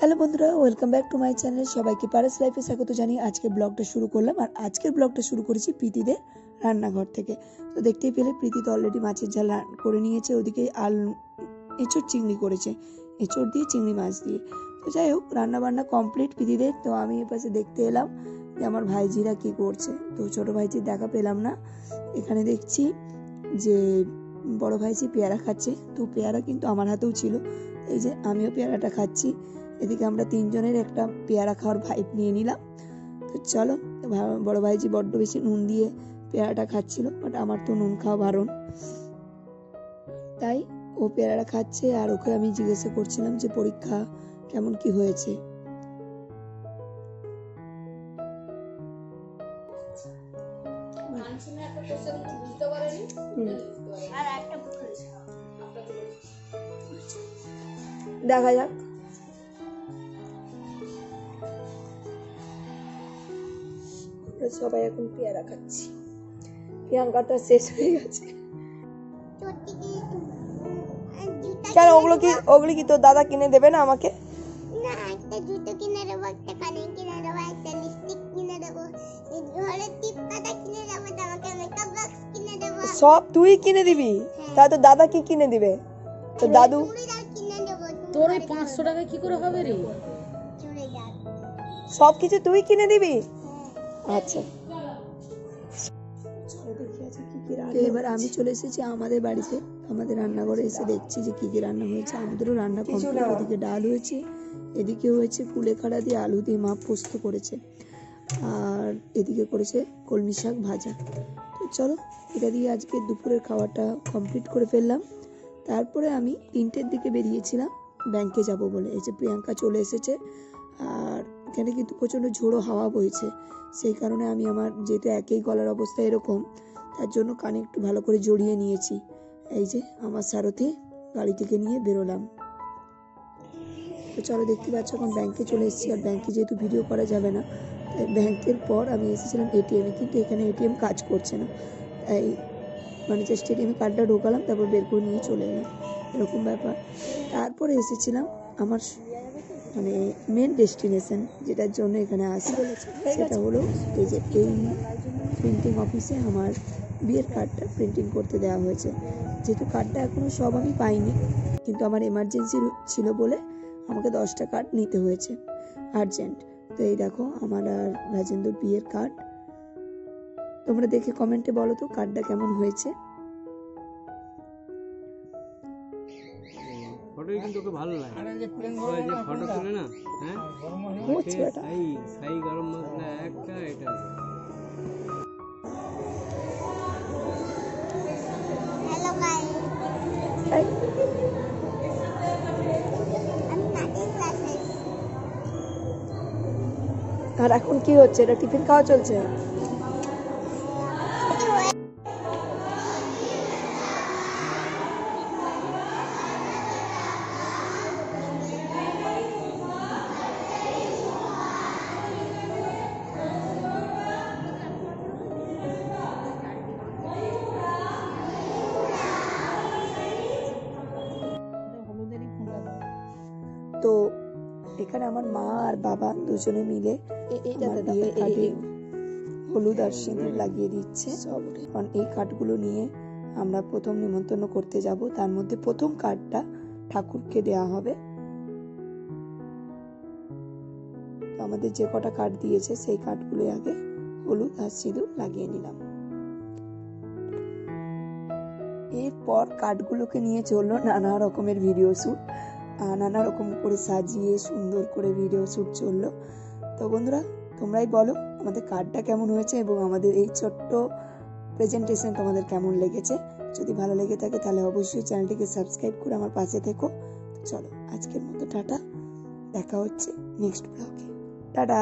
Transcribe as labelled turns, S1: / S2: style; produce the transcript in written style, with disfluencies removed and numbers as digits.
S1: Hello বন্ধুরা, welcome back to my channel. সবাইকে পারাস লাইফে স্বাগত জানিয়ে আজকের ব্লগটা শুরু করলাম। আর আজকের ব্লগটা শুরু করেছি প্রীতিদের রান্নাঘর থেকে। তো দেখতেই পেলে প্রীতি তো অলরেডি মাছের ঝাল করে নিয়েছে, ওদিকে এঁচড় চিংড়ি করেছে, এঁচড় দিয়ে চিংড়ি মাছ দিয়ে। তো যাই হোক, রান্না বান্না কমপ্লিট প্রীতিদের। তো আমি এপাশে দেখতে এলাম যে আমার ভাইজিরা কি করছে। তো ছোট ভাইজির দেখা পেলাম না। এখানে দেখছি যে বড় ভাইজি পেয়ারা খাচ্ছে। তো পেয়ারা কিন্তু আমার হাতেও ছিল, এই যে আমিও পেয়ারাটা খাচ্ছি। এদিকে আমরা তিনজনের একটা পেয়ারা খাওয়ার ভাইব নিয়ে নিলাম। তো চলো, বড় ভাইজি বড্ড বেশি নুন দিয়ে পেয়ারাটা খাচ্ছিল, বাট আমার তো নুন খাওয়া বারণ, তাই ও পেয়ারাটা খাচ্ছে। আর ওকে আমি জিজ্ঞাসা করছিলাম যে পরীক্ষা কেমন কি হয়েছে। দেখা যাক। সবাই এখন পেয়ারা খাচ্ছি। প্রিয়াঙ্কাটা শেষ হয়ে গেছে। কেন, ওগুলো কি তোর দাদা কিনে দেবে না আমাকে?
S2: না, একটা জুতো কিনে দেবো, একটা কানে কিনে দেবো, একটা লিপস্টিক কিনে দেবো, ঘরে টিপ কাটা কিনে দেবো, তোমাকে মেকআপ বক্স কিনে দেবো।
S1: সব তুই কিনে দিবি? তা তো দাদা কি কিনে দিবে? তো দাদু
S2: কিনে দেবো।
S3: তোর ওই 500 টাকা কি করে হবে রে?
S1: সব কিছু তুই কিনে দিবি? আচ্ছা, এবার আমি চলে এসেছি আমাদের বাড়িতে। আমাদের রান্নাঘরে এসে দেখছি যে কি কি রান্না হয়েছে। আমাদেরও রান্না কমপ্লিট। ওদিকে ডাল হয়েছে, এদিকে হয়েছে কুলেখাড়া দিয়ে আলু দিয়ে মা পোস্ত করেছে, আর এদিকে করেছে কলমি শাক ভাজা। তো চলো, এটা দিয়ে আজকে দুপুরের খাওয়াটা কমপ্লিট করে ফেললাম। তারপরে আমি 3টের দিকে বেরিয়েছিলাম ব্যাংকে যাব বলে। এই যে প্রিয়াঙ্কা চলে এসেছে। আর এখানে কিন্তু প্রচণ্ড ঝোড়ো হাওয়া বইছে, সেই কারণে আমি আমার যেহেতু একই গলার অবস্থা এরকম, তার জন্য কানে একটু ভালো করে জড়িয়ে নিয়েছি। এই যে আমার সারথি গাড়ি থেকে নিয়ে বেরোলাম। তো চলো, দেখতে পাচ্ছ এখন ব্যাংকে চলে এসেছি। আর ব্যাংকে যেহেতু ভিডিও করা যাবে না, তাই ব্যাংকের পর আমি এসেছিলাম এটিএমে, কিন্তু এখানে এটিএম কাজ করছে না। তাই মানে জাস্ট এটিএমে কার্ডটা ঢোকালাম, তারপর বের করে নিয়ে চলে এলাম, এরকম ব্যাপার। তারপরে এসেছিলাম আমার মানে মেন ডেস্টিনেশন, যেটার জন্য এখানে আসি, সেটা হলো এই যে এই প্রিন্টিং অফিসে আমার বিয়ের কার্ডটা প্রিন্টিং করতে দেওয়া হয়েছে। যেহেতু কার্ডটা এখনও সব আমি পাইনি, কিন্তু আমার এমার্জেন্সি ছিল বলে আমাকে 10টা কার্ড নিতে হয়েছে আর্জেন্ট। তো এই দেখো আমার আর রাজেন্দ্র বিয়ের কার্ড। তোমরা দেখে কমেন্টে বলো তো কার্ডটা কেমন হয়েছে।
S4: ফটোই কিন্তু ওকে ভালো লাগে। ওই যে ফটো তুলে না, হ্যাঁ সাই গরম মশলা একটা, এটা
S2: হ্যালো গাইস, আমি নাচের ক্লাসে।
S1: আর এখন কি হচ্ছে? এটা টিফিন খাওয়া চলছে। তো এখানে আমার মা আর বাবা দুজনে মিলে হলুদ আর সিঁদুর লাগিয়ে দিচ্ছে। কারণ এই কার্ডগুলো নিয়ে আমরা প্রথম নিমন্ত্রণ করতে যাব, তার মধ্যে প্রথম কার্ডটা ঠাকুরকে দেয়া হবে। আমাদের যে কটা কার্ড দিয়েছে সেই কার্ডগুলো আগে হলুদ আর সিঁদুর লাগিয়ে নিলাম। এরপর কার্ডগুলোকে নিয়ে চললো নানা রকমের ভিডিও শ্যুট, নানা রকম করে সাজিয়ে সুন্দর করে ভিডিও শ্যুট চললো। তো বন্ধুরা, তোমরাই বলো আমাদের কার্ডটা কেমন হয়েছে এবং আমাদের এই ছোট্ট প্রেজেন্টেশন তোমাদের কেমন লেগেছে। যদি ভালো লেগে থাকে তাহলে অবশ্যই চ্যানেলটিকে সাবস্ক্রাইব করে আমার পাশে থেকো। চলো, আজকের মতো টাটা, দেখা হচ্ছে নেক্সট ব্লগে। টাটা।